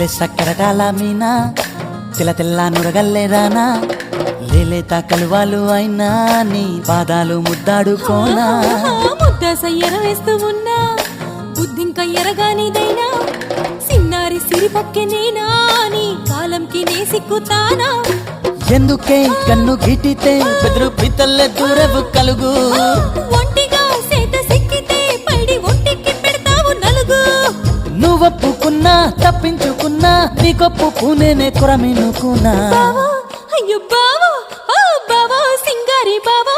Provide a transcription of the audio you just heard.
లేలే సక్కరటాల మీనా తెల్ల తెల్ల నురగల్లే రానా లేలేత కలువాలు అయినా నీ పాదాలు ముద్దాడుకోనా ముద్ద సయ్యర వేస్తూ ఉన్నా బుద్ధింక ఎరగానిదైనా సిన్నారి సిరిపక్కె నేనా నీ కాలంకి నే సిక్కుతానా ఎందుకే కన్ను గిటితే బెదురు పితల్లే దూరవు కలుగు ఒంటిగా సేత సిక్కితే పైడి ఒంటికి పెడతావు నలుగు నువ్వొప్పుకున్నా తప్పించుకున్నా నీకొప్పు పూనేనే కొరమినుకున్నా బావో అయ్యో బావో ఓ బావో సింగారి బావో